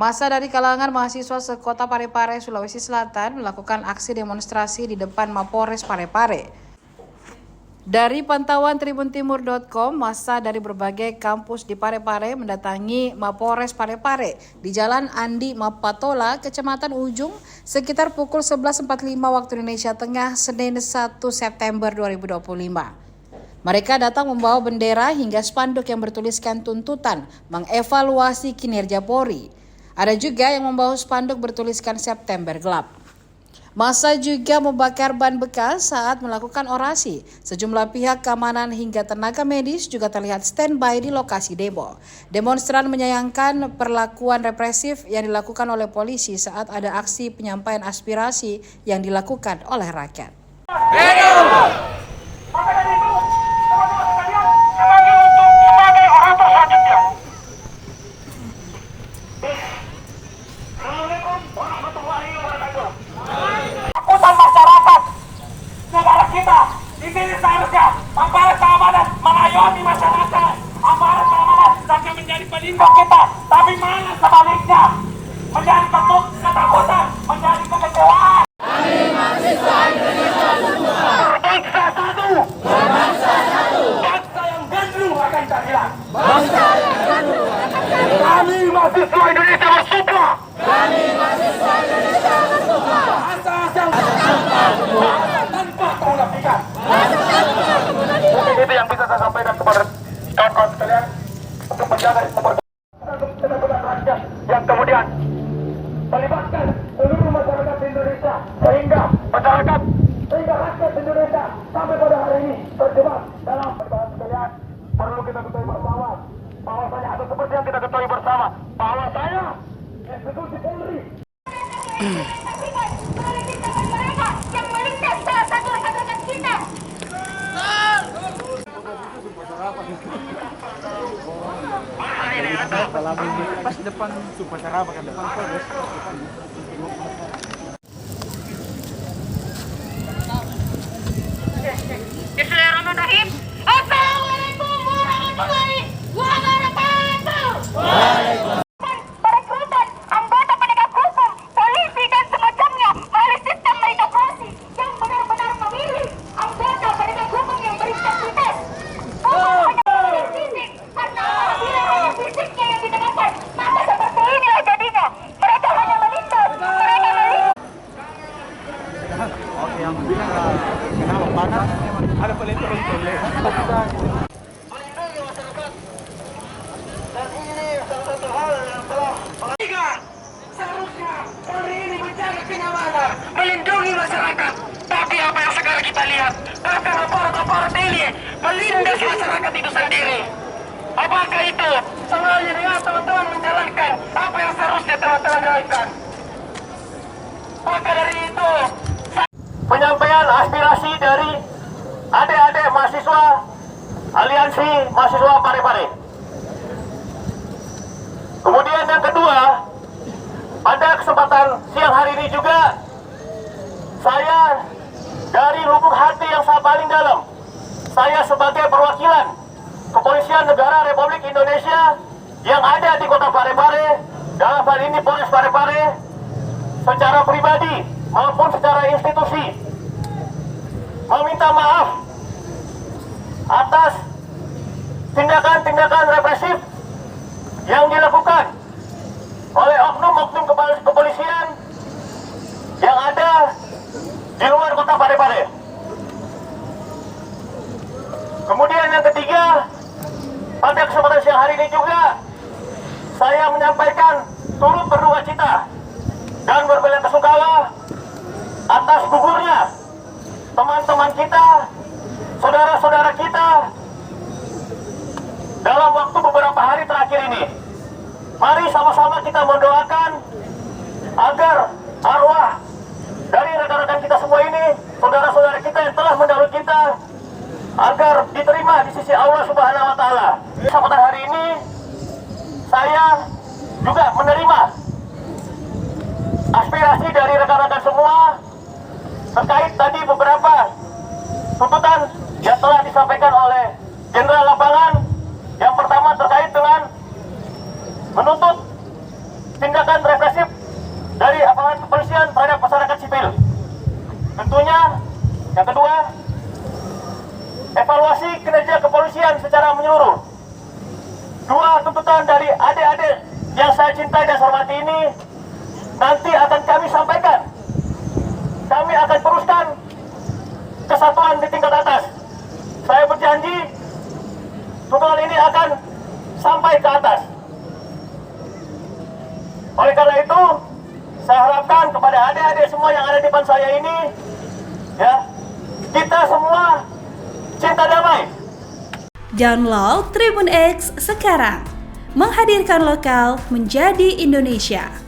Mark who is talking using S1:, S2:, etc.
S1: Massa dari kalangan mahasiswa sekota Parepare, Sulawesi Selatan melakukan aksi demonstrasi di depan Mapores Parepare. Dari pantauan tribuntimur.com, massa dari berbagai kampus di Parepare mendatangi Mapores Parepare di Jalan Andi Mapatola, Kecamatan Ujung, sekitar pukul 11.45 waktu Indonesia Tengah, Senin 1 September 2025. Mereka datang membawa bendera hingga spanduk yang bertuliskan tuntutan mengevaluasi kinerja Polri. Ada juga yang membawa spanduk bertuliskan September Gelap. Massa juga membakar ban bekas saat melakukan orasi. Sejumlah pihak keamanan hingga tenaga medis juga terlihat standby di lokasi demo. Demonstran menyayangkan perlakuan represif yang dilakukan oleh polisi saat ada aksi penyampaian aspirasi yang dilakukan oleh rakyat.
S2: Ini seharusnya aparat keamanan mengayomi masyarakat. Aparat keamanan seharusnya menjadi pelindung kita, tapi malah sebaliknya menjadi ketakutan, menjadi kekecewaan.
S3: Kami mahasiswa Indonesia semua.
S2: Bangsa satu. Bangsa yang gandrung akan keadilan.
S3: Bangsa yang gandrung akan keadilan.
S2: Kami mahasiswa Indonesia bersumpah.
S3: Kami mahasiswa Indonesia bersumpah.
S2: Asas yang tanpa kemunafikan. Mungkin itu yang bisa saya sampaikan kepada kawan-kawan sekalian untuk menjaga kebenaran rakyat yang kemudian melibatkan seluruh masyarakat Indonesia sehingga rakyat Indonesia sampai pada hari ini terjebak dalam perubahan sekalian. Perlu kita ketahui bersama bahwasanya atau seperti yang kita ketahui bersama bahwasanya institusi Polri
S4: pas depan Sumpah Sarapa kan depan Polres.
S5: Bismillahirrahmanirrahim. Assalamualaikum warahmatullahi wabarakatuh. Perekrutan anggota penegak hukum, polisi dan semacamnya melalui sistem meritokrasi yang benar-benar memilih anggota penegak hukum yang berintegritas. Karena bila hanya fisiknya yang ditemukan, maka seperti inilah jadinya. Mereka hanya melintas,
S4: Oke, yang bilang kenapa panas? Ada pelituran
S2: melindungi masyarakat, dan ini salah satu hal yang telah seharusnya Polri ini menjaga kenyamanan, melindungi masyarakat. Tapi apa yang sekarang kita lihat, bahkan aparat-aparat ini melindas masyarakat itu sendiri. Apakah itu sengaja dengan teman-teman menjalankan apa yang seharusnya teman-teman jalankan? Maka dari itu, penyampaian aspirasi dari adik-adik mahasiswa Aliansi Mahasiswa Parepare. Kemudian yang kedua, pada kesempatan siang hari ini juga saya dari lubuk hati yang saya paling dalam, saya sebagai perwakilan Kepolisian Negara Republik Indonesia yang ada di Kota Parepare, dalam hal ini Polres Parepare, secara pribadi maupun secara institusi, meminta maaf atas tindakan-tindakan represif yang dilakukan oleh oknum-oknum kepolisian yang ada di luar Kota Parepare. Kemudian yang ketiga, pada kesempatan siang hari ini juga saya menyampaikan turut berduka cita dan berbelasungkawa atas gugurnya teman-teman kita, saudara-saudara kita dalam waktu beberapa hari terakhir ini. Mari sama-sama kita mendoakan agar arwah dari rekan-rekan kita semua ini, saudara-saudara kita yang telah mendahului kita, agar diterima di sisi Allah Subhanahu wa Ta'ala. Kesempatan hari ini saya juga menerima aspirasi dari rekan-rekan semua terkait tadi beberapa tuntutan yang telah disampaikan oleh Jenderal Lapangan. Yang pertama terkait dengan menuntut tindakan Yang kedua, evaluasi kinerja kepolisian secara menyeluruh. Dua tuntutan dari adik-adik yang saya cintai dan hormati ini nanti akan kami sampaikan. Kami akan teruskan kesatuan di tingkat atas. Saya berjanji tuntutan ini akan sampai ke atas. Oleh karena itu, saya harapkan kepada adik-adik semua yang ada di depan saya ini, ya, kita semua cinta damai.
S6: Download Tribun X sekarang, menghadirkan lokal menjadi Indonesia.